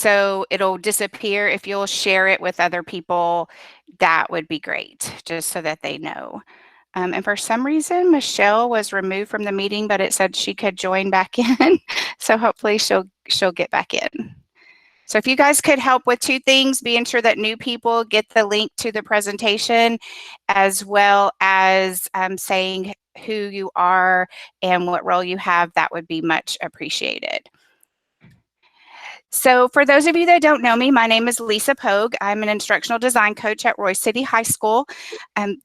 so it'll disappear. If you'll share it with other people, that would be great, just so that they know. And for some reason, Michelle was removed from the meeting, but it said she could join back in. So hopefully she'll get back in. So if you guys could help with two things, being sure that new people get the link to the presentation, as well as saying who you are and what role you have, that would be much appreciated. So for those of you that don't know me, my name is Lisa Pogue. I'm an instructional design coach at Royce City High School.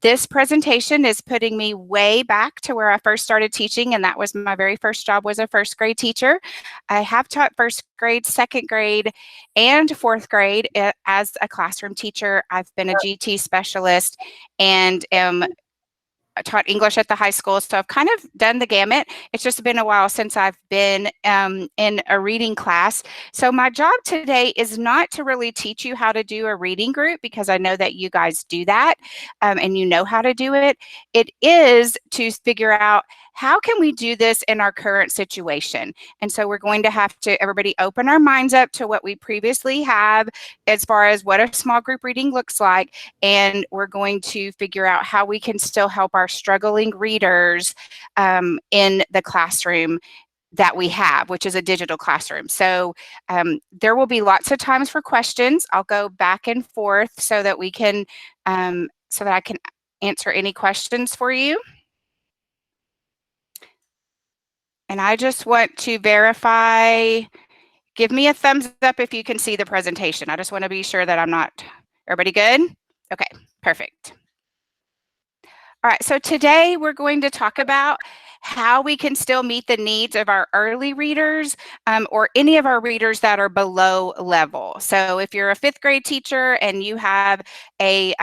This presentation is putting me way back to where I first started teaching, and that was my very first job was a first grade teacher. I have taught first grade, second grade, and fourth grade as a classroom teacher. I've been a GT specialist and am taught English at the high school, so I've kind of done the gamut. It's just been a while since I've been in a reading class. So my job today is not to really teach you how to do a reading group, because I know that you guys do that and you know how to do it. It is to figure out how can we do this in our current situation. And so we're going to have to, everybody, open our minds up to what we previously have as far as what a small group reading looks like. And we're going to figure out how we can still help our struggling readers in the classroom that we have, which is a digital classroom. So there will be lots of times for questions. I'll go back and forth so that we can, so that I can answer any questions for you. And I just want to verify, give me a thumbs up if you can see the presentation. I just want to be sure that I'm not, everybody good? Okay, perfect. All right, so today we're going to talk about how we can still meet the needs of our early readers or any of our readers that are below level. So if you're a fifth grade teacher and you have a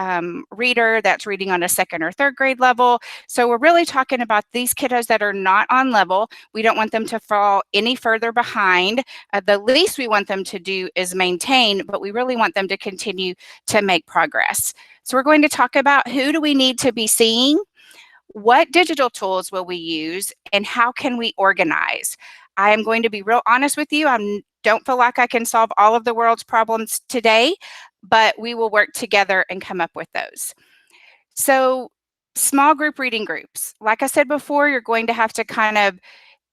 reader that's reading on a second or third grade level, so we're really talking about these kiddos that are not on level. We don't want them to fall any further behind. The least we want them to do is maintain, but we really want them to continue to make progress. So we're going to talk about who do we need to be seeing, what digital tools will we use, and how can we organize? I am going to be real honest with you. I don't feel like I can solve all of the world's problems today, but we will work together and come up with those. So small group reading groups. Like I said before, you're going to have to kind of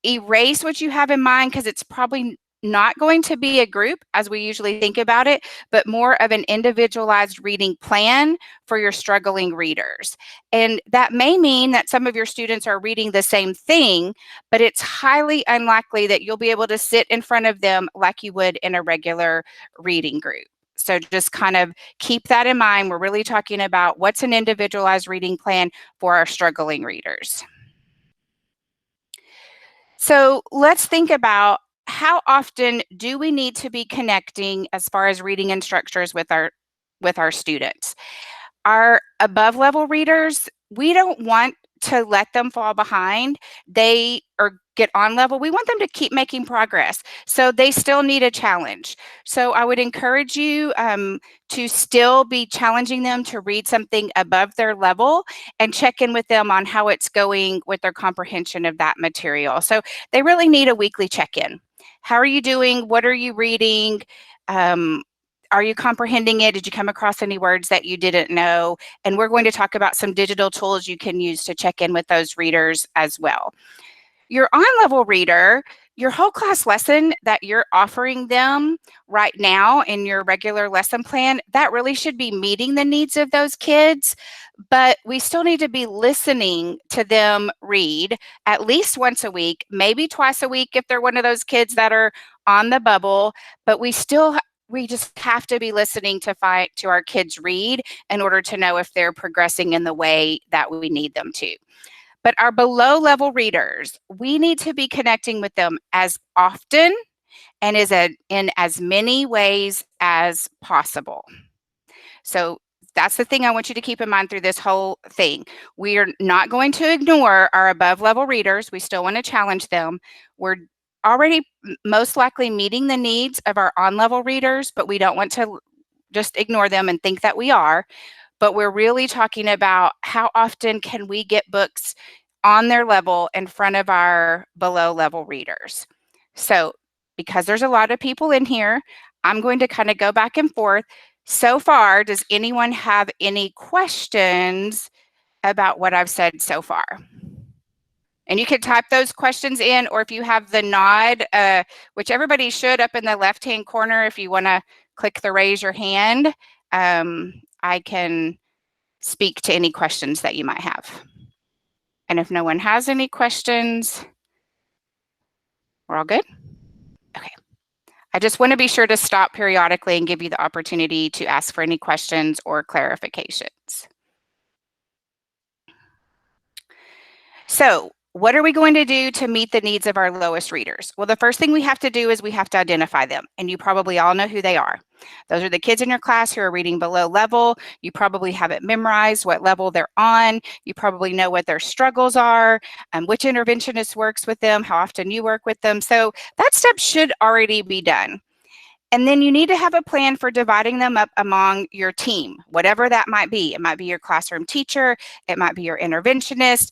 erase what you have in mind, because it's probably not going to be a group as we usually think about it, but more of an individualized reading plan for your struggling readers. And that may mean that some of your students are reading the same thing, but it's highly unlikely that you'll be able to sit in front of them like you would in a regular reading group. So just kind of keep that in mind. We're really talking about what's an individualized reading plan for our struggling readers. So let's think about, how often do we need to be connecting as far as reading instructors with our students? Our above level readers, we don't want to let them fall behind. They or get on level. We want them to keep making progress. So they still need a challenge. So I would encourage you to still be challenging them to read something above their level and check in with them on how it's going with their comprehension of that material. So they really need a weekly check-in. How are you doing? What are you reading? Are you comprehending it? Did you come across any words that you didn't know? And we're going to talk about some digital tools you can use to check in with those readers as well. Your on-level reader, your whole class lesson that you're offering them right now in your regular lesson plan, that really should be meeting the needs of those kids, but we still need to be listening to them read at least once a week, maybe twice a week if they're one of those kids that are on the bubble, but we just have to be listening to our kids read in order to know if they're progressing in the way that we need them to. But our below level readers, we need to be connecting with them as often and in as many ways as possible. So that's the thing I want you to keep in mind through this whole thing. We are not going to ignore our above level readers. We still want to challenge them. We're already most likely meeting the needs of our on-level readers, but we don't want to just ignore them and think that we are. But we're really talking about how often can we get books on their level in front of our below level readers. So because there's a lot of people in here, I'm going to kind of go back and forth. So far, does anyone have any questions about what I've said so far? And you can type those questions in, or if you have the nod, which everybody should up in the left-hand corner, if you want to click the raise your hand, I can speak to any questions that you might have. And if no one has any questions, we're all good? Okay. I just want to be sure to stop periodically and give you the opportunity to ask for any questions or clarifications. So, what are we going to do to meet the needs of our lowest readers? Well, the first thing we have to do is we have to identify them, and you probably all know who they are. Those are the kids in your class who are reading below level. You probably have it memorized what level they're on. You probably know what their struggles are, which interventionist works with them, how often you work with them. So that step should already be done. And then you need to have a plan for dividing them up among your team, whatever that might be. It might be your classroom teacher, it might be your interventionist,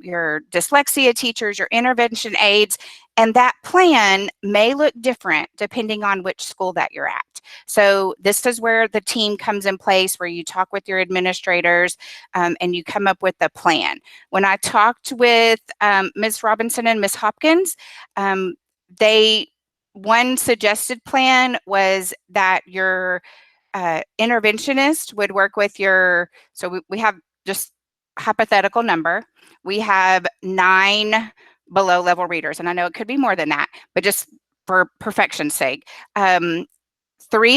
your dyslexia teachers, your intervention aides, and that plan may look different depending on which school that you're at. So this is where the team comes in place, where you talk with your administrators and you come up with a plan. When I talked with Ms. Robinson and Ms. Hopkins, one suggested plan was that your interventionist would work with your, so we have just hypothetical number. We have 9 below level readers, and I know it could be more than that, but just for perfection's sake, 3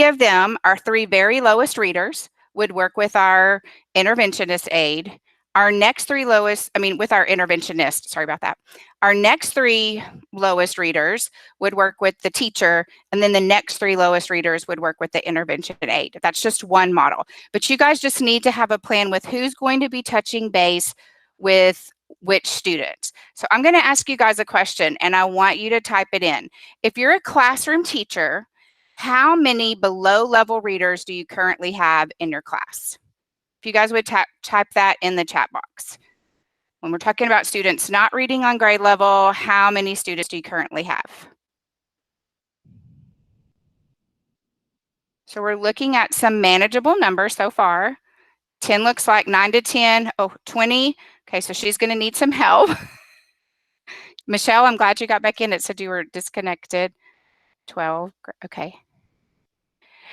of them, our 3 very lowest readers, would work with our interventionist aide. Our next 3 lowest, with our interventionist, sorry about that. Our next 3 lowest readers would work with the teacher, and then the next 3 lowest readers would work with the intervention aide. That's just one model. But you guys just need to have a plan with who's going to be touching base with which students. So I'm going to ask you guys a question, and I want you to type it in. If you're a classroom teacher, how many below level readers do you currently have in your class? If you guys would type that in the chat box. When we're talking about students not reading on grade level, how many students do you currently have? So we're looking at some manageable numbers so far. 10 looks like 9 to 10, 20. Okay, so she's going to need some help. Michelle, I'm glad you got back in. It said you were disconnected. 12, okay.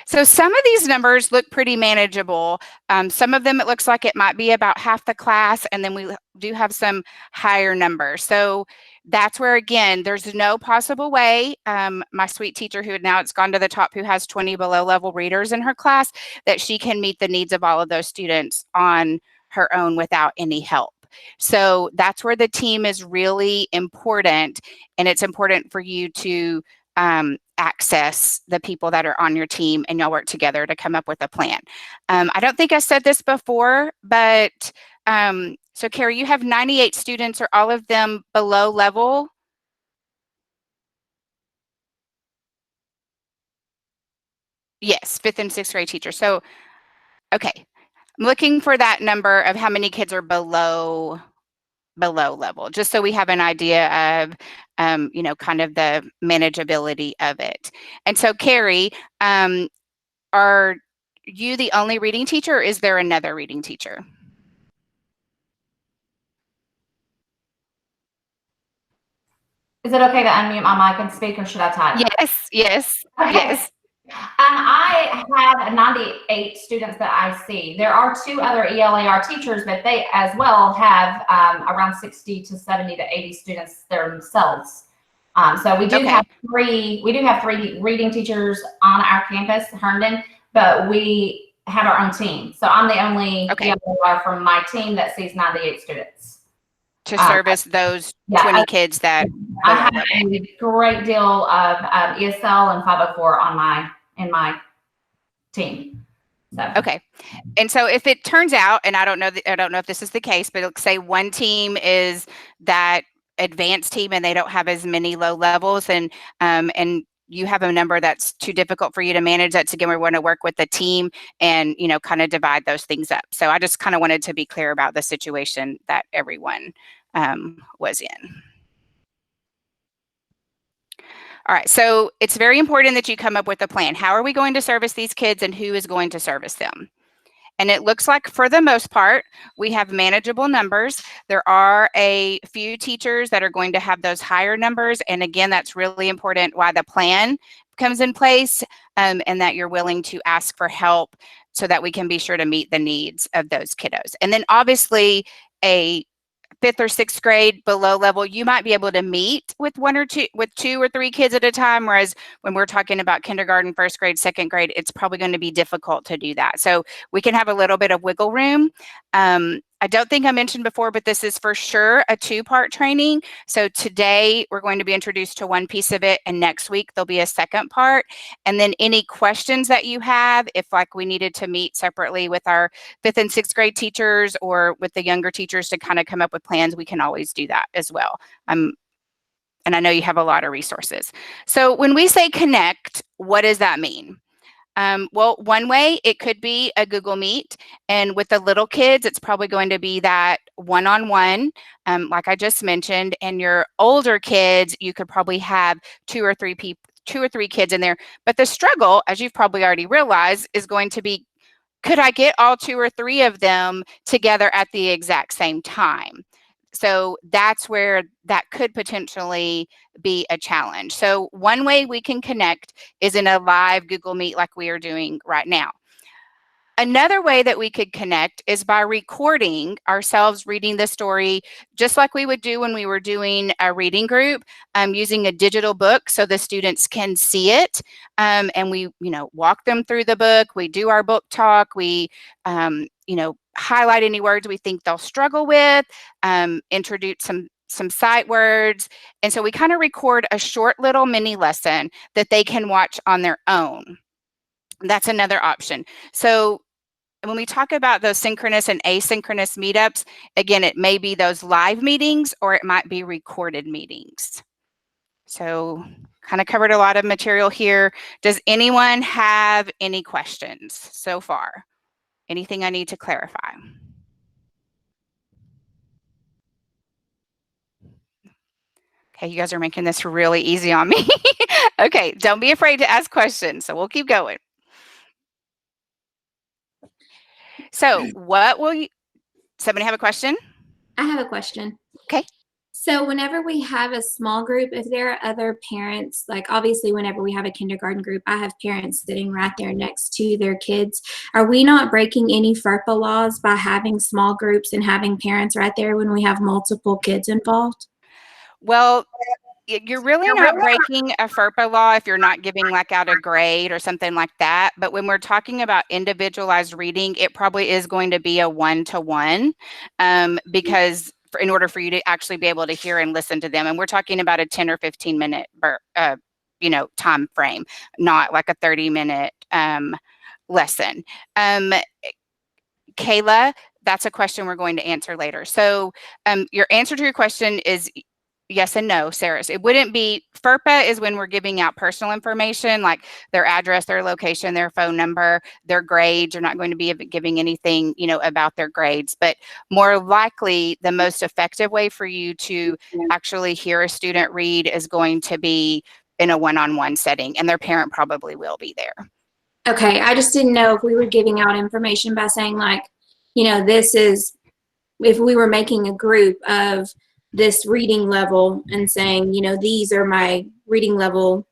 So some of these numbers look pretty manageable. Some of them, it looks like it might be about half the class, and then we do have some higher numbers. So that's where, again, there's no possible way, my sweet teacher who now it's gone to the top, who has 20 below level readers in her class, that she can meet the needs of all of those students on her own without any help. So that's where the team is really important, and it's important for you to access the people that are on your team, and y'all work together to come up with a plan. I don't think I said this before, but so Carrie, you have 98 students. Are all of them below level? Yes, 5th and 6th grade teachers. So, okay, I'm looking for that number of how many kids are below level, just so we have an idea of, kind of the manageability of it. And so, Carrie, are you the only reading teacher, or is there another reading teacher? Is it okay to unmute my mic and speak, or should I type? Yes. Okay. Yes. I have 98 students that I see. There are 2 other ELAR teachers, but they as well have around 60 to 70 to 80 students themselves. So we do have 3 reading teachers on our campus, Herndon, but we have our own team. So I'm the only ELAR from my team that sees 98 students. To service those 20 kids that I have a great deal of ESL and 504 on in my team. So. Okay. And so if it turns out, and I don't know if this is the case, but let's say one team is that advanced team and they don't have as many low levels, and you have a number that's too difficult for you to manage, that's again, we want to work with the team and, kind of divide those things up. So I just kind of wanted to be clear about the situation that everyone was in. All right, so it's very important that you come up with a plan. How are we going to service these kids and who is going to service them? And it looks like for the most part, we have manageable numbers. There are a few teachers that are going to have those higher numbers. And again, that's really important why the plan comes in place, and that you're willing to ask for help so that we can be sure to meet the needs of those kiddos. And then obviously a fifth or sixth grade below level, you might be able to meet with two or three kids at a time. Whereas when we're talking about kindergarten, first grade, second grade, it's probably going to be difficult to do that. So we can have a little bit of wiggle room. I don't think I mentioned before, but this is for sure a two-part training. So today we're going to be introduced to one piece of it, and next week there'll be a second part. And then any questions that you have, if like we needed to meet separately with our fifth and sixth grade teachers or with the younger teachers to kind of come up with plans, we can always do that as well. And I know you have a lot of resources. So when we say connect, what does that mean? Well, one way it could be a Google Meet, and with the little kids, it's probably going to be that one-on-one, like I just mentioned. And your older kids, you could probably have two or three kids in there. But the struggle, as you've probably already realized, is going to be, could I get all two or three of them together at the exact same time? So that's where that could potentially be a challenge. So one way we can connect is in a live Google Meet like we are doing right now. Another way that we could connect is by recording ourselves reading the story, just like we would do when we were doing a reading group, using a digital book so the students can see it. And we, walk them through the book. We do our book talk. We, highlight any words we think they'll struggle with, introduce some sight words. And so we kind of record a short little mini lesson that they can watch on their own. That's another option. So when we talk about those synchronous and asynchronous meetups, again, it may be those live meetings or it might be recorded meetings. So kind of covered a lot of material here. Does anyone have any questions so far? Anything I need to clarify? Okay, you guys are making this really easy on me. Okay, don't be afraid to ask questions. So we'll keep going. So what will you, somebody have a question? I have a question. Okay. So whenever we have a small group, if there are other parents, like obviously whenever we have a kindergarten group, I have parents sitting right there next to their kids. Are we not breaking any FERPA laws by having small groups and having parents right there when we have multiple kids involved? Well, you're really not breaking a FERPA law if you're not giving like out a grade or something like that. But when we're talking about individualized reading, it probably is going to be a one-to-one, because in order for you to actually be able to hear and listen to them, and we're talking about a 10 or 15-minute time frame, not like a 30-minute lesson. Kayla, that's a question we're going to answer later. So your answer to your question is yes and no, Sarah. It wouldn't be, FERPA is when we're giving out personal information like their address, their location, their phone number, their grades. You're not going to be giving anything, about their grades, but more likely the most effective way for you to actually hear a student read is going to be in a one-on-one setting, and their parent probably will be there. Okay, I just didn't know if we were giving out information by saying like, this is, if we were making a group of this reading level and saying, these are my reading level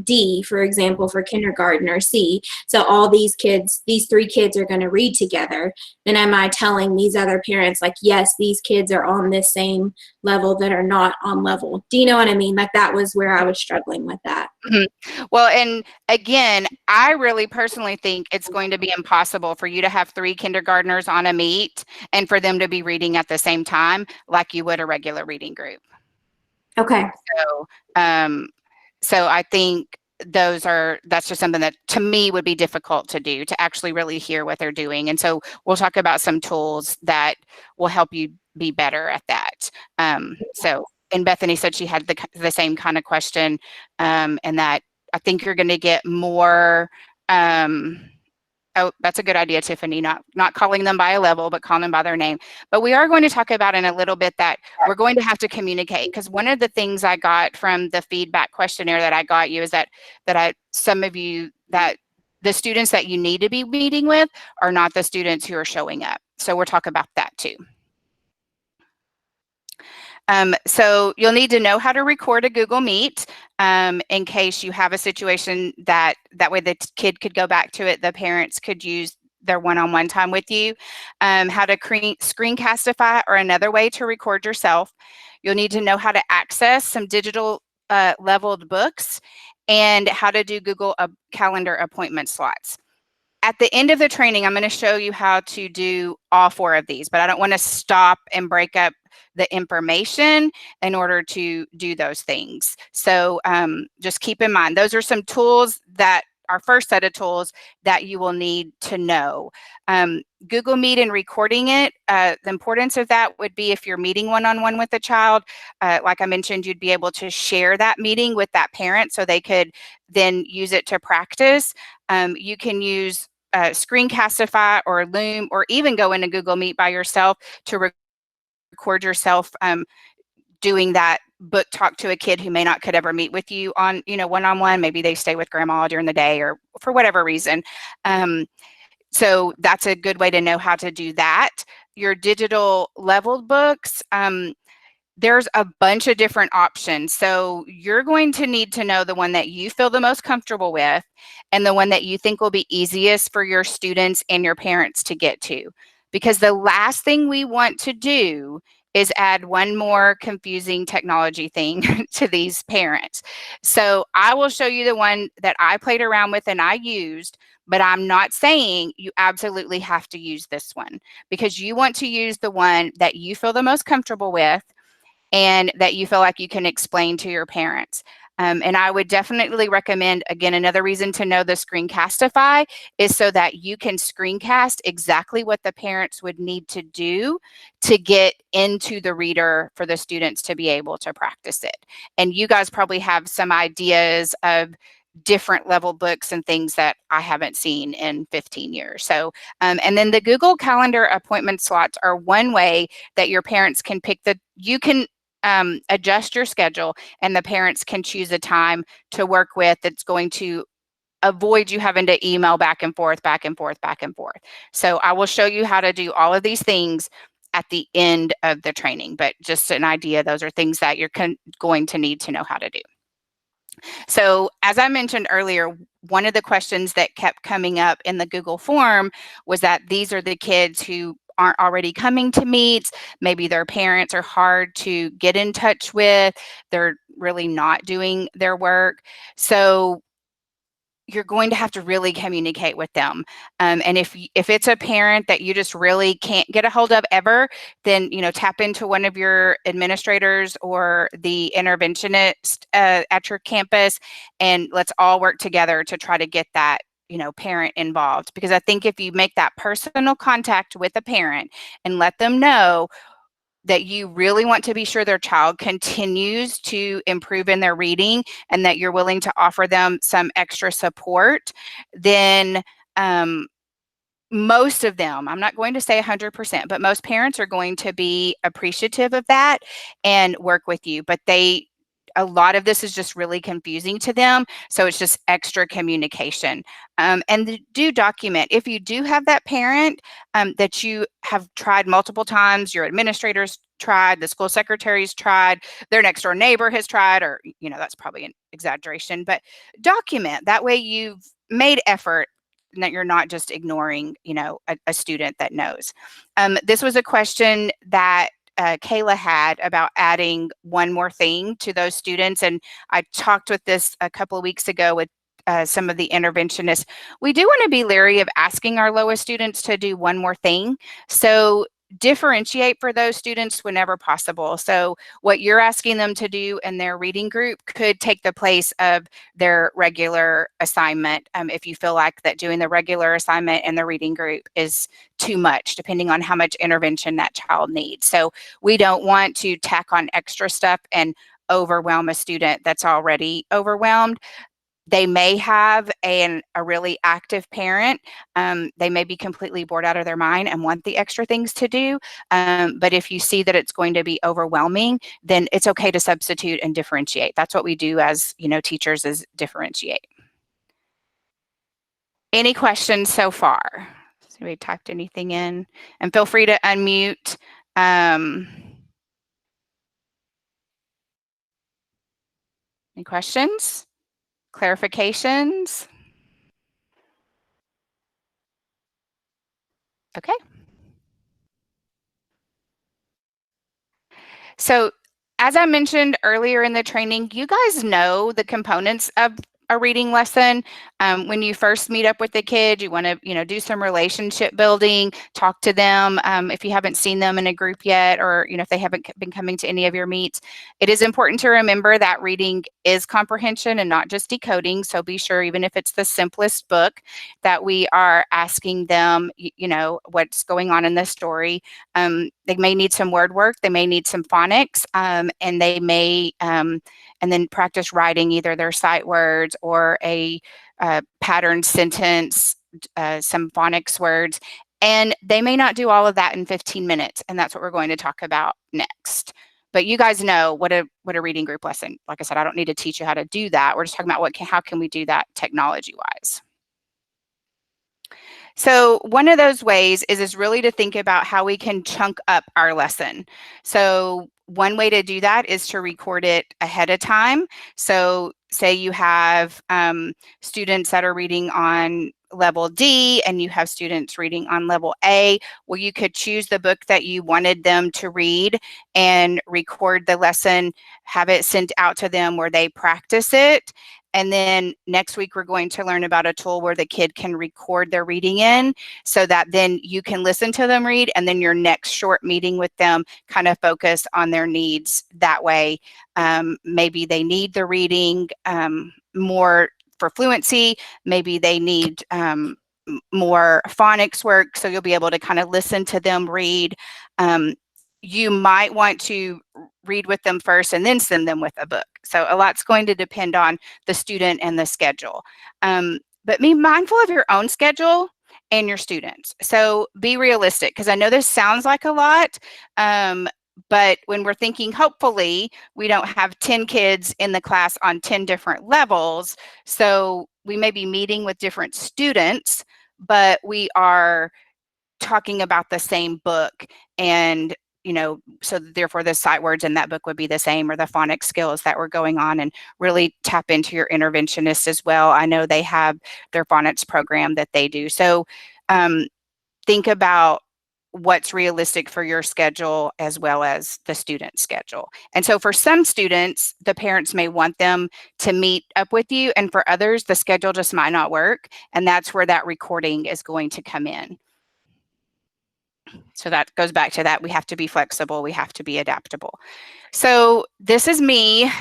D, for example, for kindergarten, or C. So all these kids, these three kids are going to read together. Then am I telling these other parents like, yes, these kids are on this same level that are not on level? Do you know what I mean? Like that was where I was struggling with that. Mm-hmm. Well, and again, I really personally think it's going to be impossible for you to have three kindergartners on a meet and for them to be reading at the same time like you would a regular reading group. Okay. So I think that's just something that to me would be difficult to do, to actually really hear what they're doing. And so we'll talk about some tools that will help you be better at that. And Bethany said she had the same kind of question, and that I think you're going to get more Oh, that's a good idea, Tiffany. Not calling them by a level, but calling them by their name. But we are going to talk about in a little bit that we're going to have to communicate, because one of the things I got from the feedback questionnaire that I got you is that some of you, that the students that you need to be meeting with are not the students who are showing up. So we'll talk about that too. So you'll need to know how to record a Google Meet in case you have a situation that way the kid could go back to it, the parents could use their one-on-one time with you. How to screencastify, or another way to record yourself. You'll need to know how to access some digital leveled books, and how to do Google Calendar appointment slots. At the end of the training, I'm going to show you how to do all 4 of these, but I don't want to stop and break up the information in order to do those things. So just keep in mind, those are some tools that our first set of tools that you will need to know. Google Meet and recording it, the importance of that would be if you're meeting one-on-one with a child, like I mentioned, you'd be able to share that meeting with that parent so they could then use it to practice. You can use Screencastify or Loom, or even go into Google Meet by yourself to record yourself doing that book talk to a kid who may not could ever meet with you on, one-on-one. Maybe they stay with grandma during the day or for whatever reason. So that's a good way to know how to do that. Your digital leveled books, there's a bunch of different options. So you're going to need to know the one that you feel the most comfortable with, and the one that you think will be easiest for your students and your parents to get to. Because the last thing we want to do is add one more confusing technology thing to these parents. So I will show you the one that I played around with and I used, but I'm not saying you absolutely have to use this one, because you want to use the one that you feel the most comfortable with and that you feel like you can explain to your parents. And I would definitely recommend, again, another reason to know the Screencastify is so that you can screencast exactly what the parents would need to do to get into the reader for the students to be able to practice it. And you guys probably have some ideas of different level books and things that I haven't seen in 15 years. So, and then the Google Calendar appointment slots are one way that your parents can pick you can adjust your schedule, and the parents can choose a time to work with that's going to avoid you having to email back and forth, back and forth, back and forth. So I will show you how to do all of these things at the end of the training, but just an idea, those are things that you're going to need to know how to do. So as I mentioned earlier, one of the questions that kept coming up in the Google form was that these are the kids who aren't already coming to meets. Maybe their parents are hard to get in touch with. They're really not doing their work. So you're going to have to really communicate with them. And if it's a parent that you just really can't get a hold of ever, then, tap into one of your administrators or the interventionist at your campus, and let's all work together to try to get that, parent involved. Because I think if you make that personal contact with a parent and let them know that you really want to be sure their child continues to improve in their reading, and that you're willing to offer them some extra support, then most of them, I'm not going to say 100%, but most parents are going to be appreciative of that and work with you. But a lot of this is just really confusing to them. So it's just extra communication. And do document. If you do have that parent that you have tried multiple times, your administrators tried, the school secretaries tried, their next door neighbor has tried, or, that's probably an exaggeration, but document. That way you've made effort, and that you're not just ignoring, a student that knows. This was a question that Kayla had about adding one more thing to those students. And I talked with this a couple of weeks ago with some of the interventionists. We do want to be leery of asking our lowest students to do one more thing. So differentiate for those students whenever possible. So what you're asking them to do in their reading group could take the place of their regular assignment, if you feel like that doing the regular assignment in the reading group is too much, depending on how much intervention that child needs. So we don't want to tack on extra stuff and overwhelm a student that's already overwhelmed. They may have a really active parent. They may be completely bored out of their mind and want the extra things to do. But if you see that it's going to be overwhelming, then it's okay to substitute and differentiate. That's what we do as, teachers, is differentiate. Any questions so far? Has anybody typed anything in? And feel free to unmute. Any questions? Clarifications? Okay. So as I mentioned earlier in the training, you guys know the components of a reading lesson. When you first meet up with the kid, you want to, do some relationship building, talk to them. If you haven't seen them in a group yet, or, if they haven't been coming to any of your meets, it is important to remember that reading is comprehension and not just decoding. So be sure, even if it's the simplest book, that we are asking them, what's going on in the story. They may need some word work, they may need some phonics, and they may, and then practice writing either their sight words or a pattern sentence, some phonics words. And they may not do all of that in 15 minutes. And that's what we're going to talk about next. But you guys know what a reading group lesson, like I said, I don't need to teach you how to do that. We're just talking about how can we do that technology wise. So one of those ways is really to think about how we can chunk up our lesson. So one way to do that is to record it ahead of time. So say you have students that are reading on level D and you have students reading on level A. Well, you could choose the book that you wanted them to read and record the lesson, have it sent out to them where they practice it. And then next week, we're going to learn about a tool where the kid can record their reading in, so that then you can listen to them read, and then your next short meeting with them kind of focus on their needs that way. Maybe they need the reading more for fluency. Maybe they need more phonics work, so you'll be able to kind of listen to them read. You might want to read with them first and then send them with a book. So a lot's going to depend on the student and the schedule. But be mindful of your own schedule and your students. So be realistic, because I know this sounds like a lot, but when we're thinking, hopefully, we don't have 10 kids in the class on 10 different levels. So we may be meeting with different students, but we are talking about the same book, and so therefore the sight words in that book would be the same, or the phonics skills that were going on, and really tap into your interventionist as well. I know they have their phonics program that they do. So think about what's realistic for your schedule as well as the student schedule. And so for some students, the parents may want them to meet up with you, and for others, the schedule just might not work. And that's where that recording is going to come in. So that goes back to that. We have to be flexible. We have to be adaptable. So this is me.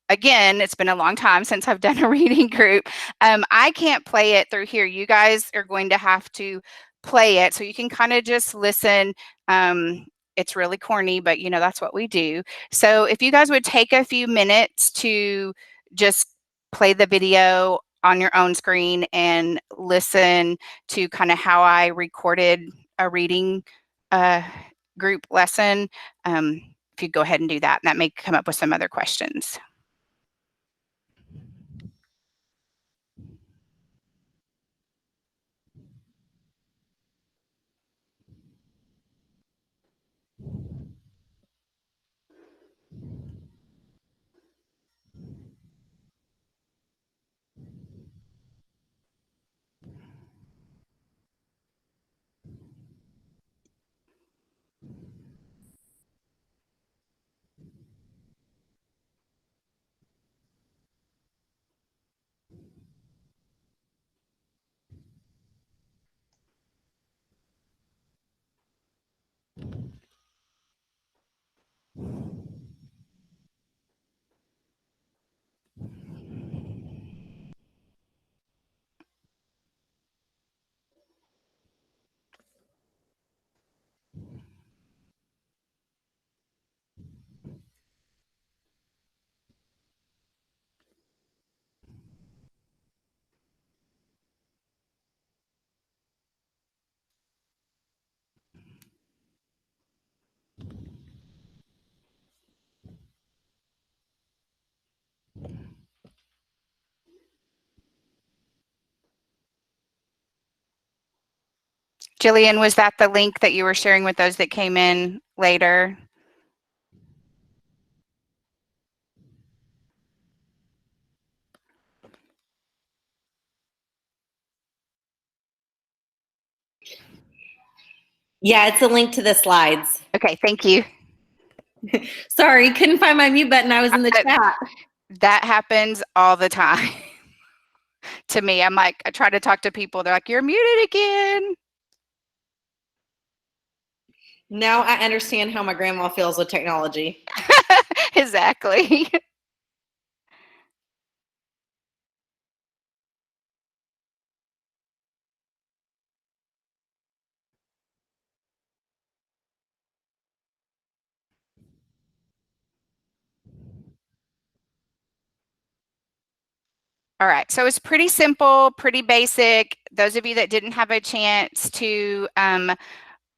Again, it's been a long time since I've done a reading group. I can't play it through here. You guys are going to have to play it. So you can kind of just listen. It's really corny, but that's what we do. So if you guys would take a few minutes to just play the video on your own screen and listen to kind of how I recorded a reading group lesson. If you go ahead and do that, and that may come up with some other questions. Jillian, was that the link that you were sharing with those that came in later? Yeah, it's a link to the slides. Okay, thank you. Sorry, couldn't find my mute button. I was in the chat. That happens all the time to me. I'm like, I try to talk to people. They're like, you're muted again. Now I understand how my grandma feels with technology. Exactly. All right, so it's pretty simple, pretty basic. Those of you that didn't have a chance to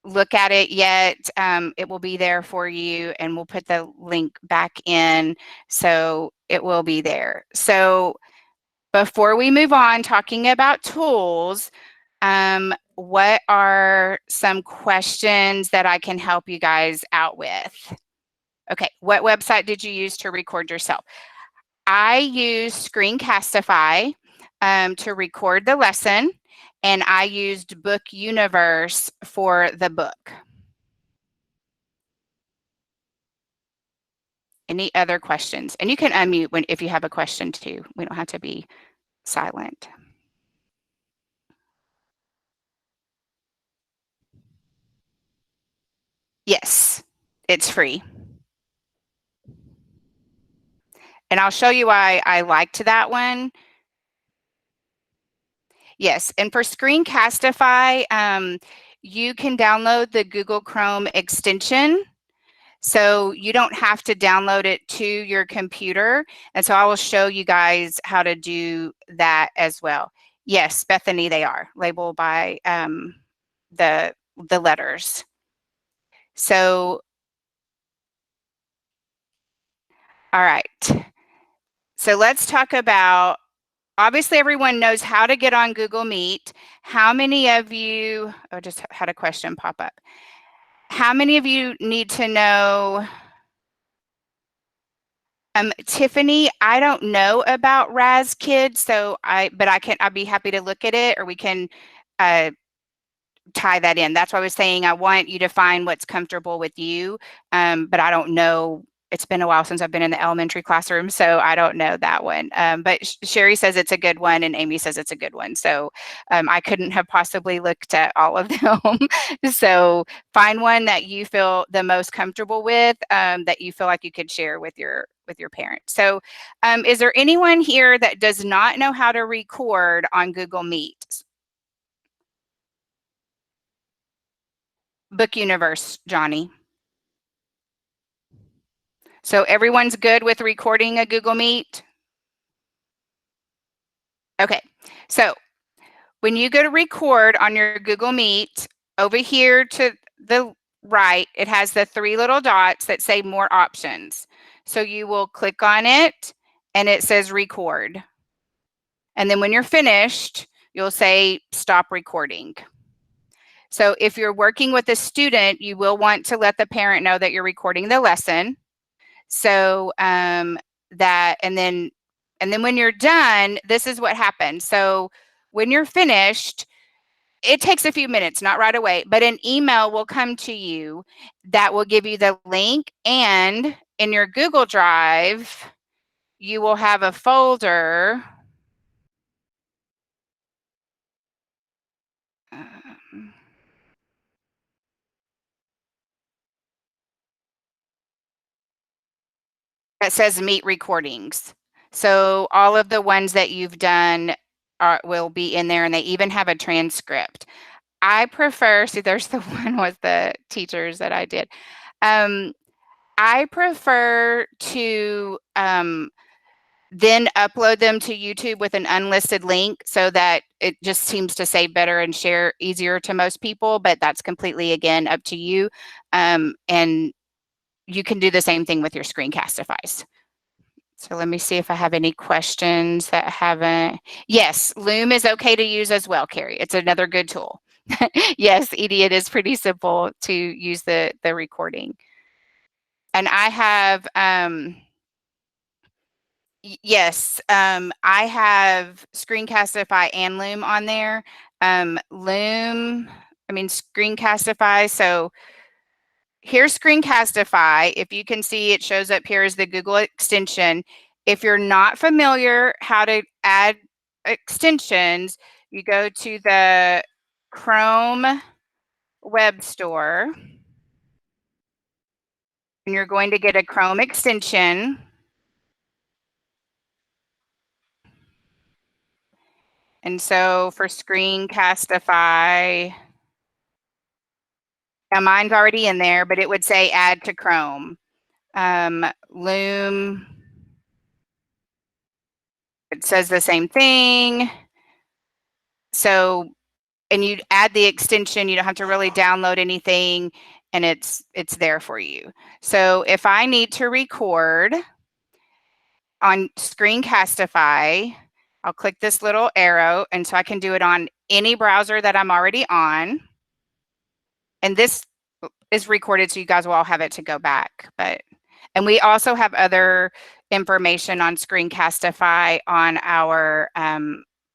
look at it yet, it will be there for you, and we'll put the link back in, so it will be there. So before we move on talking about tools, what are some questions that I can help you guys out with? Okay, what website did you use to record yourself? I used Screencastify to record the lesson, and I used Book Universe for the book. Any other questions? And you can unmute if you have a question too. We don't have to be silent. Yes, it's free. And I'll show you why I liked that one. Yes, and for Screencastify, you can download the Google Chrome extension. So you don't have to download it to your computer. And so I will show you guys how to do that as well. Yes, Bethany, they are labeled by the letters. So, all right. So let's talk about, obviously everyone knows how to get on Google Meet. How many of you, oh, just had a question pop up. How many of you need to know, Tiffany, I don't know about Raz Kids, so I'd be happy to look at it, or we can tie that in. That's why I was saying I want you to find what's comfortable with you, but I don't know. It's been a while since I've been in the elementary classroom, so I don't know that one. But Sherry says it's a good one, and Amy says it's a good one. So I couldn't have possibly looked at all of them. So find one that you feel the most comfortable with, that you feel like you could share with your parents. So is there anyone here that does not know how to record on Google Meet? Book Universe, Johnny. So everyone's good with recording a Google Meet? Okay, so when you go to record on your Google Meet, over here to the right, it has the three little dots that say more options. So you will click on it, and it says record. And then when you're finished, you'll say stop recording. So if you're working with a student, you will want to let the parent know that you're recording the lesson. So that, and then when you're done, this is what happens. So when you're finished, it takes a few minutes, not right away, but an email will come to you that will give you the link, and in your Google Drive, you will have a folder. That says Meet Recordings. So all of the ones that you've done will be in there, and they even have a transcript. I prefer, see, there's the one with the teachers that I did. I prefer to then upload them to YouTube with an unlisted link, so that it just seems to say better and share easier to most people, but that's completely, again, up to you. And you can do the same thing with your Screencastify. So let me see if I have any questions that haven't. Yes, Loom is okay to use as well, Carrie. It's another good tool. Yes, Edie, it is pretty simple to use the recording. And I have, yes, I have Screencastify and Loom on there. Screencastify. So here's Screencastify. If you can see, it shows up here as the Google extension. If you're not familiar how to add extensions, you go to the Chrome web store, and you're going to get a Chrome extension. And so for Screencastify, now mine's already in there, but it would say add to Chrome. Loom, it says the same thing. So, and you add the extension, you don't have to really download anything, and it's there for you. So if I need to record on Screencastify, I'll click this little arrow, and so I can do it on any browser that I'm already on. And this is recorded, so you guys will all have it to go back. And we also have other information on Screencastify on our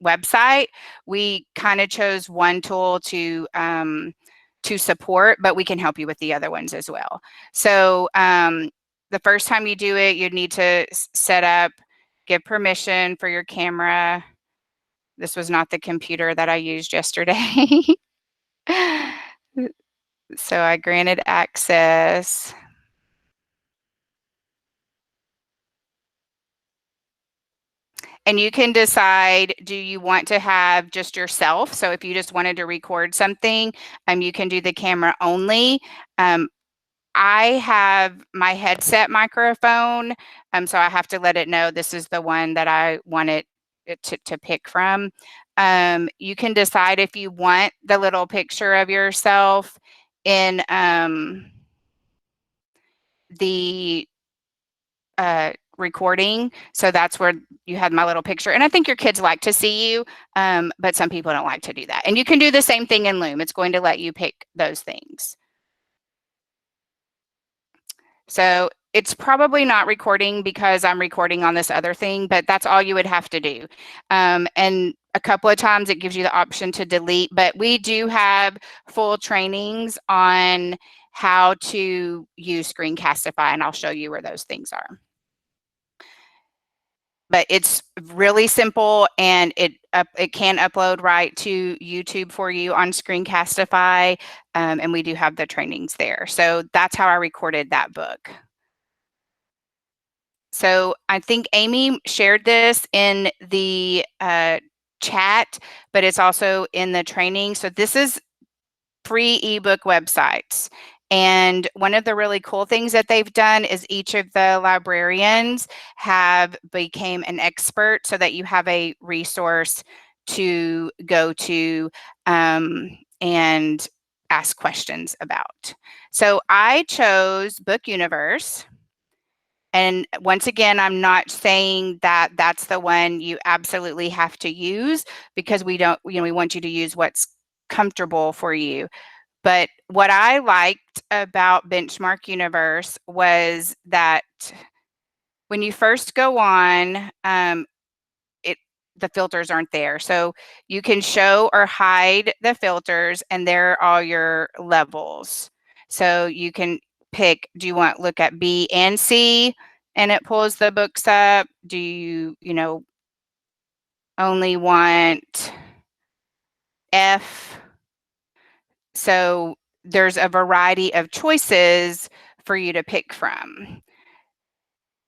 website. We kind of chose one tool to support, but we can help you with the other ones as well. So the first time you do it, you'd need to set up, give permission for your camera. This was not the computer that I used yesterday. So I granted access. And you can decide, do you want to have just yourself? So if you just wanted to record something, you can do the camera only. I have my headset microphone, so I have to let it know this is the one that I wanted it to pick from. You can decide if you want the little picture of yourself in the recording. So that's where you had my little picture. And I think your kids like to see you, but some people don't like to do that. And you can do the same thing in Loom. It's going to let you pick those things. So it's probably not recording because I'm recording on this other thing, but that's all you would have to do. And a couple of times it gives you the option to delete, but we do have full trainings on how to use Screencastify, and I'll show you where those things are. But it's really simple, and it can upload right to YouTube for you on Screencastify, and we do have the trainings there. So that's how I recorded that book. So I think Amy shared this in the chat, but it's also in the training. So this is free ebook websites. And one of the really cool things that they've done is each of the librarians have became an expert so that you have a resource to go to and ask questions about. So I chose Book Universe. And once again, I'm not saying that that's the one you absolutely have to use, because we don't, we want you to use what's comfortable for you. But what I liked about Benchmark Universe was that when you first go on, the filters aren't there. So you can show or hide the filters, and there are all your levels. So you can pick, do you want to look at B and C, and it pulls the books up? Do you, only want F? So there's a variety of choices for you to pick from.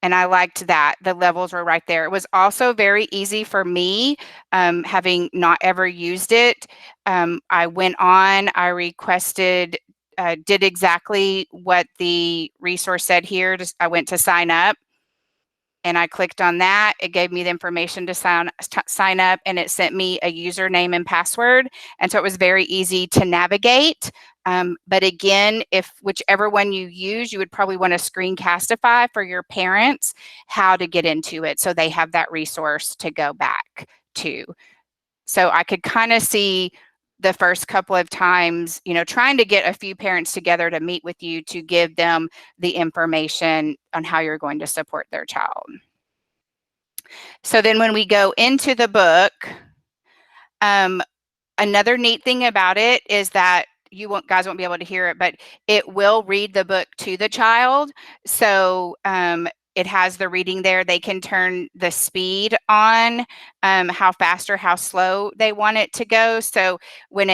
And I liked that the levels were right there. It was also very easy for me, having not ever used it. I went on, I requested, did exactly what the resource said here. I went to sign up, and I clicked on that. It gave me the information to sign up, and it sent me a username and password. And so it was very easy to navigate. But again, if whichever one you use, you would probably want to Screencastify for your parents how to get into it, so they have that resource to go back to. So I could kind of see the first couple of times, trying to get a few parents together to meet with you to give them the information on how you're going to support their child. So then when we go into the book, another neat thing about it is that guys won't be able to hear it, but it will read the book to the child. So it has the reading there. They can turn the speed on, how fast or how slow they want it to go. So when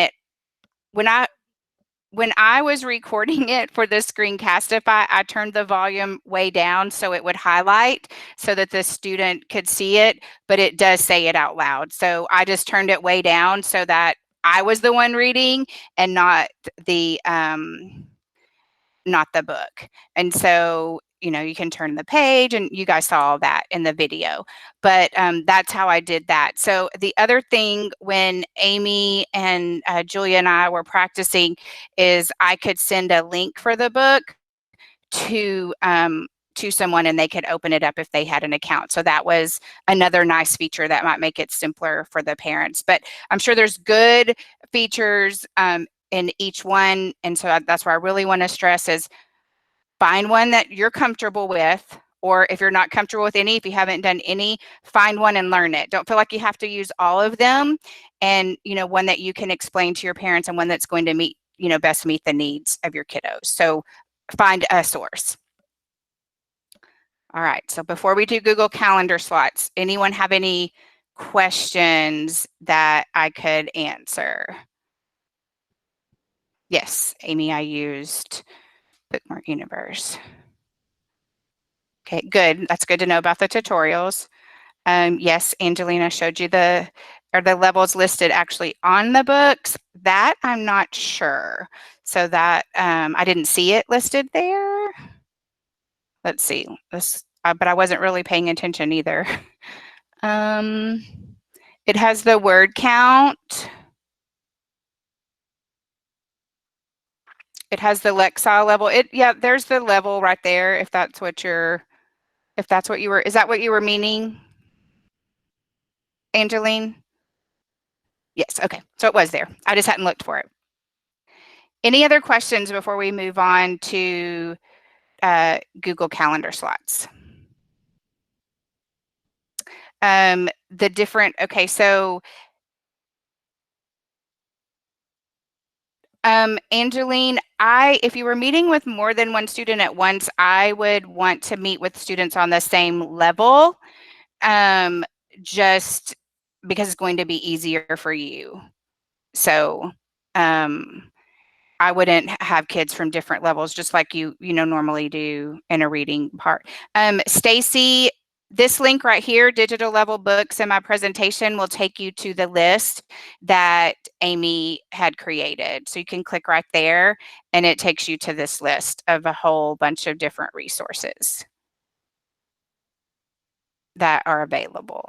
I was recording it for the Screencastify, I turned the volume way down so it would highlight so that the student could see it, but it does say it out loud. So I just turned it way down so that I was the one reading and not the book. And so, you can turn the page, and you guys saw all that in the video, but that's how I did that. So the other thing when Amy and Julia and I were practicing is I could send a link for the book to someone, and they could open it up if they had an account. So that was another nice feature that might make it simpler for the parents. But I'm sure there's good features in each one. And so that's where I really want to stress is find one that you're comfortable with, or if you're not comfortable with any, if you haven't done any, find one and learn it. Don't feel like you have to use all of them, and one that you can explain to your parents and one that's going to meet, best meet the needs of your kiddos. So find a source. All right, so before we do Google Calendar slots, anyone have any questions that I could answer? Yes, Amy, I used Bookmark Universe. Okay, good. That's good to know about the tutorials. Yes, Angelina showed you the levels listed actually on the books. That I'm not sure. So that I didn't see it listed there. Let's see. But I wasn't really paying attention either. It has the word count. It has the Lexile level. Yeah, there's the level right there. If that's what you were, is that what you were meaning, Angeline? Yes, okay. So it was there. I just hadn't looked for it. Any other questions before we move on to Google Calendar slots? Okay, so Angeline, if you were meeting with more than one student at once, I would want to meet with students on the same level, just because it's going to be easier for you. So I wouldn't have kids from different levels, just like you normally do in a reading part. Stacy, this link right here, Digital Level Books, in my presentation will take you to the list that Amy had created. So you can click right there, and it takes you to this list of a whole bunch of different resources that are available.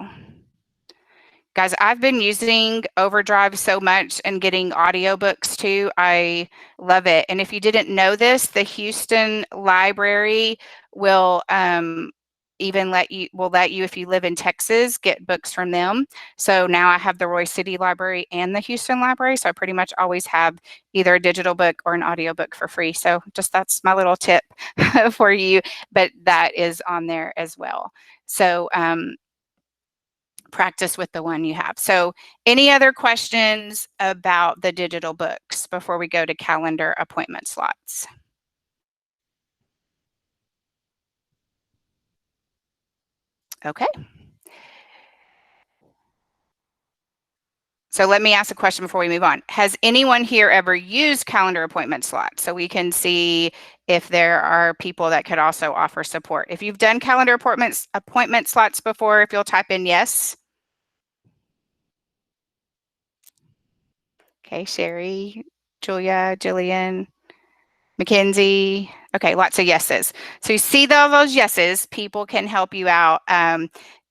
Guys, I've been using Overdrive so much and getting audiobooks too. I love it. And if you didn't know this, the Houston Library will even let you, if you live in Texas, get books from them. So now I have the Roy City Library and the Houston Library. So I pretty much always have either a digital book or an audiobook for free. So just that's my little tip for you, but that is on there as well. So practice with the one you have. So any other questions about the digital books before we go to calendar appointment slots? Okay. So let me ask a question before we move on. Has anyone here ever used calendar appointment slots? So we can see if there are people that could also offer support. If you've done calendar appointment slots before, if you'll type in yes. Okay, Sherry, Julia, Jillian, Mackenzie. Okay, lots of yeses. So you see all those yeses, people can help you out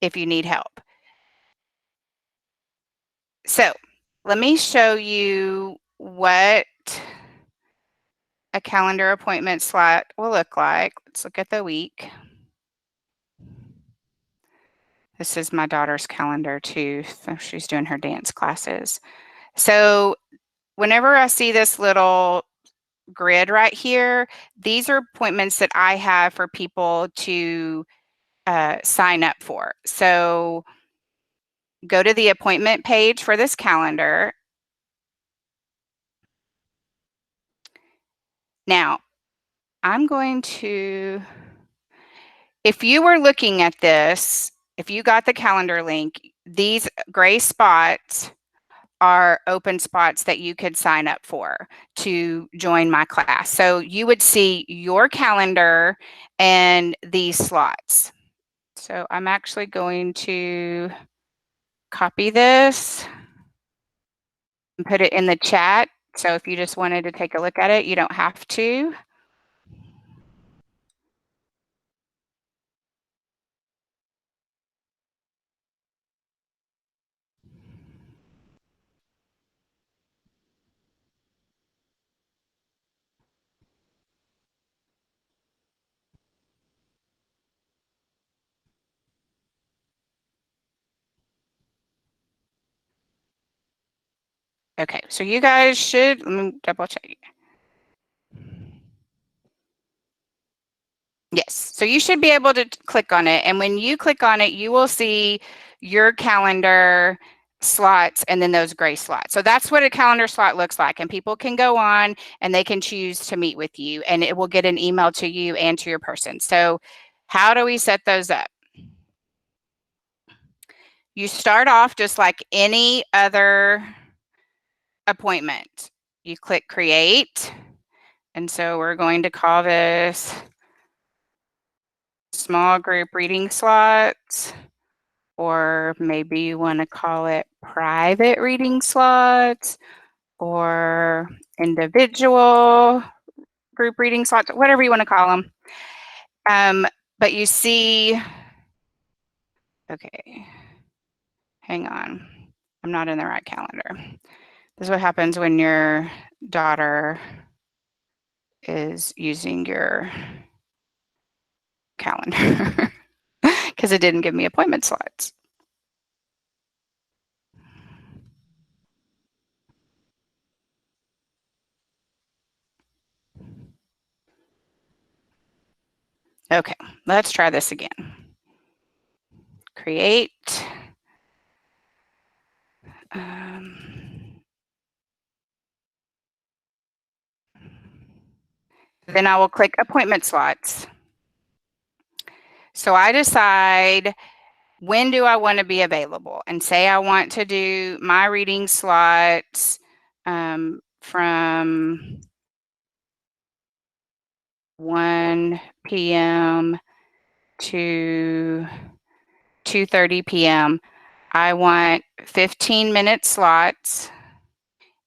if you need help. So let me show you what a calendar appointment slot will look like. Let's look at the week. This is my daughter's calendar too. So she's doing her dance classes. So whenever I see this little grid right here, these are appointments that I have for people to sign up for. So go to the appointment page for this calendar. Now, I'm going to, if you were looking at this, if you got the calendar link, these gray spots are open spots that you could sign up for to join my class. So you would see your calendar and these slots. So I'm actually going to copy this and put it in the chat. So if you just wanted to take a look at it, you don't have to. Okay, so you guys should, let me double check. Yes, so you should be able to click on it. And when you click on it, you will see your calendar slots and then those gray slots. So that's what a calendar slot looks like. And people can go on and they can choose to meet with you, and it will get an email to you and to your person. So how do we set those up? You start off just like any other appointment. You click create. And so we're going to call this small group reading slots, or maybe you want to call it private reading slots or individual group reading slots, whatever you want to call them. But you see, okay, hang on. I'm not in the right calendar. This is what happens when your daughter is using your calendar because it didn't give me appointment slots. Okay, let's try this again. Create. Then I will click appointment slots. So I decide, when do I want to be available? And say I want to do my reading slots from 1 p.m. to 2:30 p.m. I want 15-minute slots.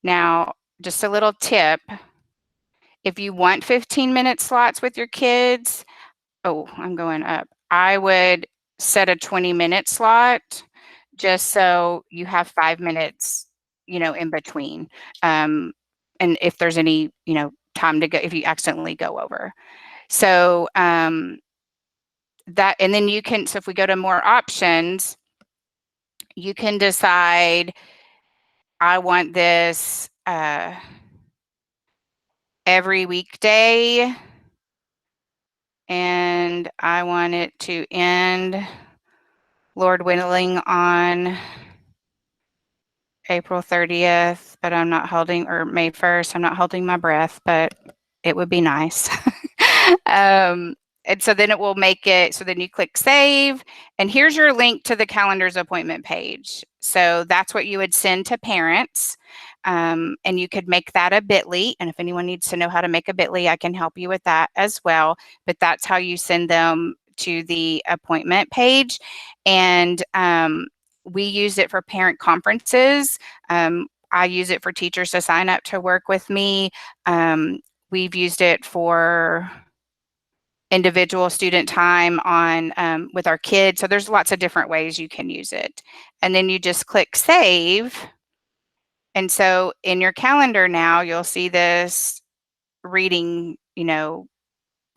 Now, just a little tip. If you want 15-minute slots with your kids, oh, I'm going up. I would set a 20-minute slot just so you have 5 minutes, in between. And if there's any, time to go, if you accidentally go over. So that, and then you can, so if we go to more options, you can decide, I want this every weekday, and I want it to end, Lord willing, on April 30th, but I'm not holding, or May 1st, I'm not holding my breath, but it would be nice. And so then it will make it, so then you click save, and here's your link to the calendar's appointment page. So that's what you would send to parents. And you could make that a bit.ly. And if anyone needs to know how to make a bit.ly, I can help you with that as well. But that's how you send them to the appointment page. And we use it for parent conferences. I use it for teachers to sign up to work with me. We've used it for individual student time on with our kids. So there's lots of different ways you can use it. And then you just click save. And so in your calendar now, you'll see this reading,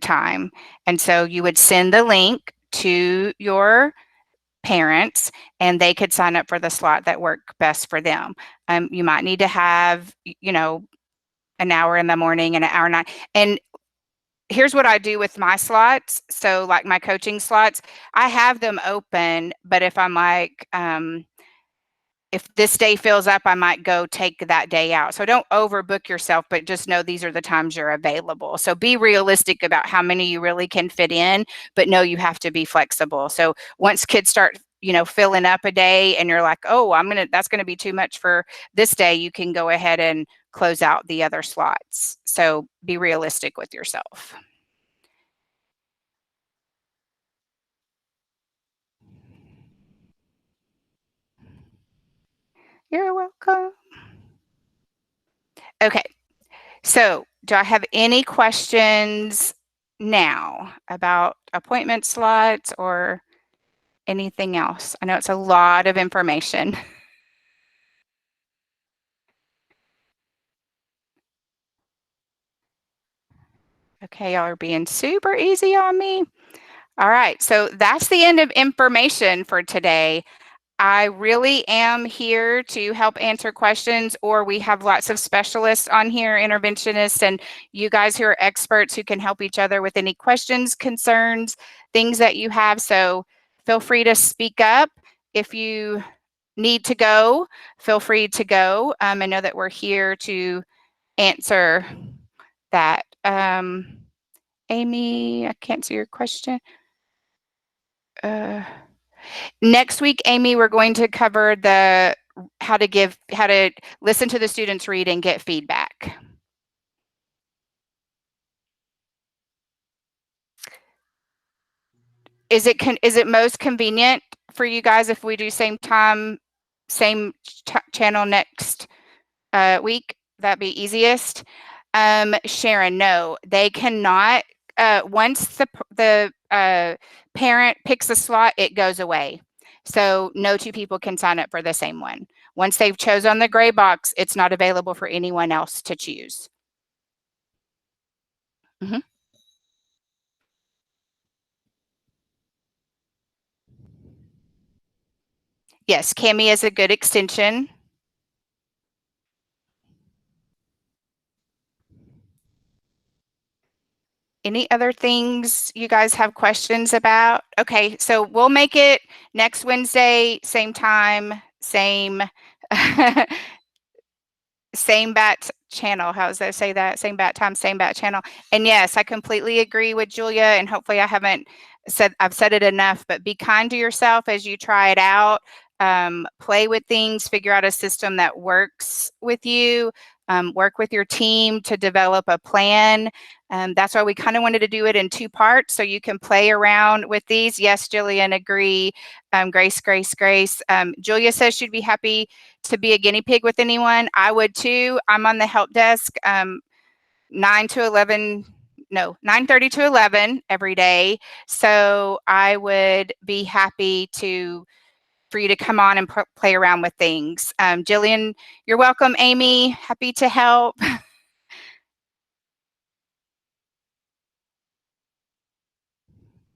time. And so you would send the link to your parents, and they could sign up for the slot that worked best for them. You might need to have, an hour in the morning and an hour night. And here's what I do with my slots. So like my coaching slots, I have them open, but if I'm like, if this day fills up, I might go take that day out. So don't overbook yourself, but just know these are the times you're available. So be realistic about how many you really can fit in, but know you have to be flexible. So once kids start, filling up a day and you're like, oh, that's going to be too much for this day, you can go ahead and close out the other slots. So be realistic with yourself. You're welcome. Okay. So, do I have any questions now about appointment slots or anything else? I know it's a lot of information. Okay, y'all are being super easy on me. All right, so that's the end of information for today. I really am here to help answer questions, or we have lots of specialists on here, interventionists, and you guys who are experts who can help each other with any questions, concerns, things that you have. So feel free to speak up. If you need to go, feel free to go. I know that we're here to answer that. Amy, I can't see your question. Next week, Amy, we're going to cover how to listen to the students read and get feedback. Is it most convenient for you guys if we do same time, same channel next week? That'd be easiest. Sharon, no, they cannot. Once the parent picks a slot, it goes away. So no two people can sign up for the same one. Once they've chosen the gray box, it's not available for anyone else to choose. Mm-hmm. Yes, Cami is a good extension. Any other things you guys have questions about? Okay, so we'll make it next Wednesday, same time, same same bat channel. How does that say that? Same bat time, same bat channel. And yes, I completely agree with Julia, and hopefully I've said it enough, but be kind to yourself as you try it out. Play with things, figure out a system that works with you, work with your team to develop a plan. That's why we kind of wanted to do it in 2 parts so you can play around with these. Yes, Jillian, agree. Grace. Julia says she'd be happy to be a guinea pig with anyone. I would too. I'm on the help desk 9:30 to 11 every day. So I would be happy for you to come on and play around with things. Jillian, you're welcome. Amy, happy to help.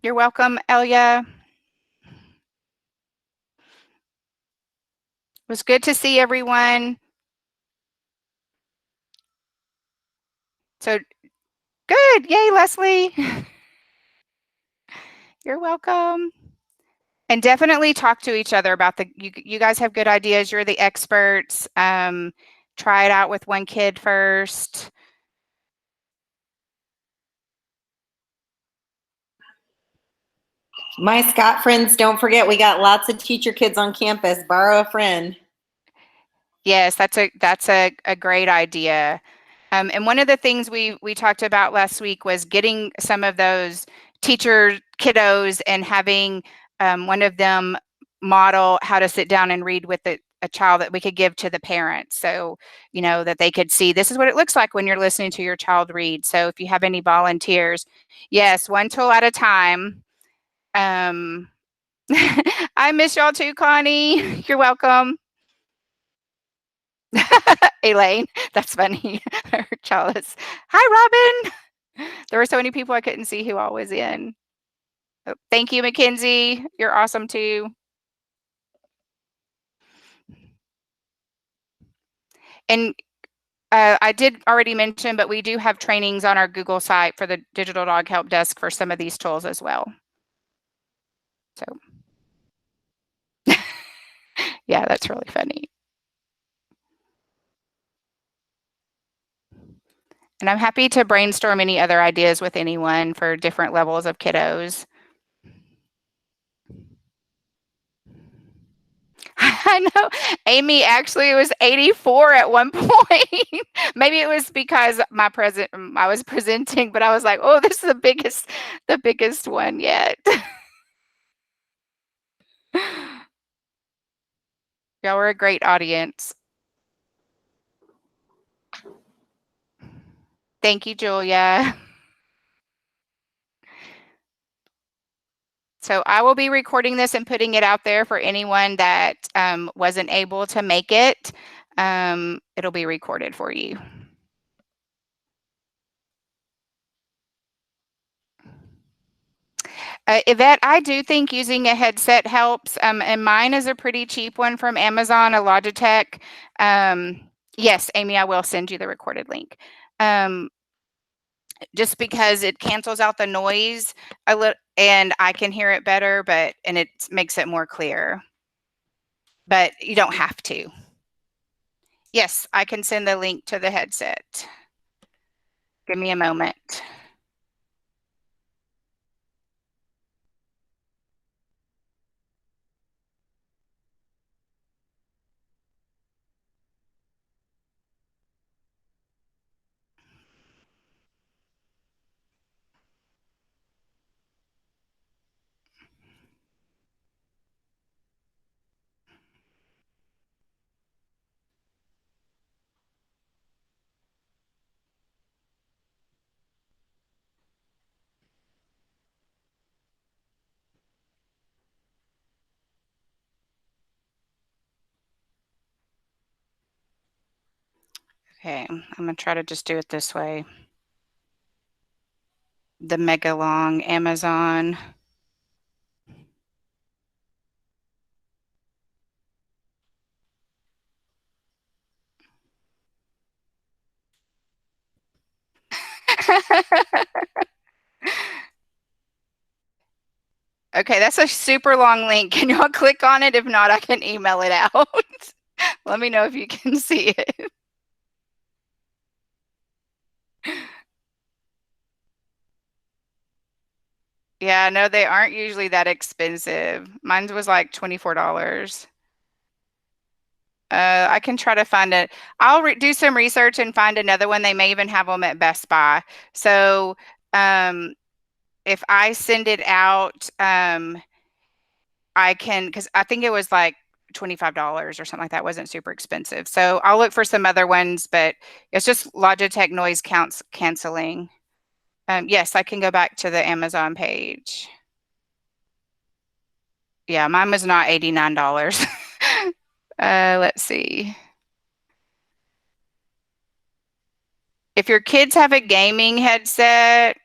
You're welcome, Elia. It was good to see everyone. So good. Yay, Leslie. You're welcome. And definitely talk to each other about you guys have good ideas. You're the experts. Try it out with one kid first. My Scott friends, don't forget, we got lots of teacher kids on campus. Borrow a friend. Yes, that's a great idea. And one of the things we talked about last week was getting some of those teacher kiddos and having one of them model how to sit down and read with a child that we could give to the parents. So, that they could see this is what it looks like when you're listening to your child read. So if you have any volunteers, yes, one tool at a time. I miss y'all too, Connie. You're welcome. Elaine, that's funny. Chalice. Hi, Robin. There were so many people I couldn't see who all was in. Oh, thank you, Mackenzie. You're awesome too. And I did already mention, but we do have trainings on our Google site for the Digital Dog Help Desk for some of these tools as well. So, yeah, that's really funny. And I'm happy to brainstorm any other ideas with anyone for different levels of kiddos. I know. Amy actually was 84 at one point. Maybe it was because I was presenting, but I was like, oh, this is the biggest one yet. Y'all were a great audience. Thank you, Julia. So I will be recording this and putting it out there for anyone that wasn't able to make it. It'll be recorded for you. Yvette, I do think using a headset helps, and mine is a pretty cheap one from Amazon, a Logitech. Yes, Amy, I will send you the recorded link. Just because it cancels out the noise a little, and I can hear it better, and it makes it more clear. But you don't have to. Yes, I can send the link to the headset. Give me a moment. Okay, I'm gonna try to just do it this way. The mega long Amazon. Okay, that's a super long link. Can y'all click on it? If not, I can email it out. Let me know if you can see it. Yeah, no, they aren't usually that expensive. Mine was like $24. I can try to find it. I'll do some research and find another one. They may even have them at Best Buy. So if I send it out, I can, because I think it was like $25 or something like that. It wasn't super expensive. So I'll look for some other ones, but it's just Logitech noise canceling. Yes, I can go back to the Amazon page. Yeah, mine was not $89. Let's see. If your kids have a gaming headset,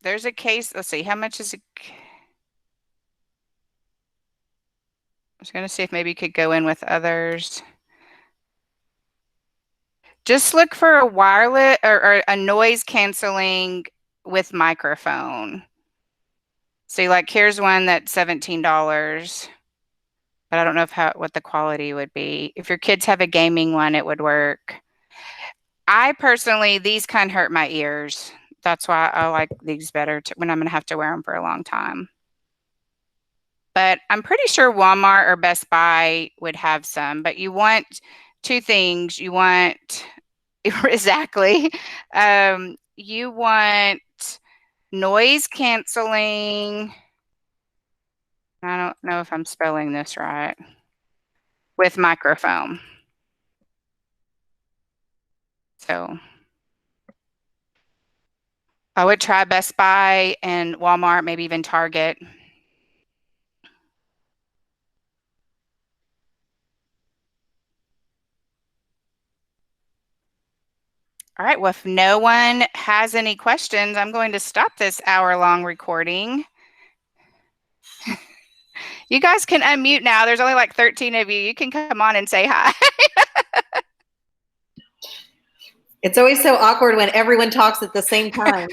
there's a case. Let's see, how much is it? I was going to see if maybe you could go in with others. Just look for a wireless or a noise canceling with microphone. See, like here's one that's $17, but I don't know what the quality would be. If your kids have a gaming one, it would work. I personally, these kind of hurt my ears. That's why I like these better when I'm going to have to wear them for a long time. But I'm pretty sure Walmart or Best Buy would have some. But you want two things. You want exactly. You want noise canceling. I don't know if I'm spelling this right. With microphone. So I would try Best Buy and Walmart, maybe even Target. All right, well, if no one has any questions, I'm going to stop this hour-long recording. You guys can unmute now. There's only like 13 of you. You can come on and say hi. It's always so awkward when everyone talks at the same time.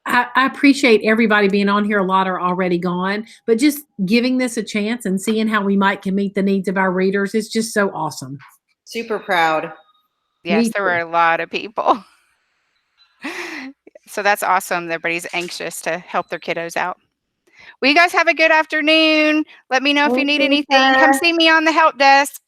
I appreciate everybody being on here. A lot are already gone, but just giving this a chance and seeing how we can meet the needs of our readers is just so awesome. Super proud. Yes, there were a lot of people. So that's awesome. Everybody's anxious to help their kiddos out. Well, you guys have a good afternoon. Let me know if you need anything. Come see me on the help desk.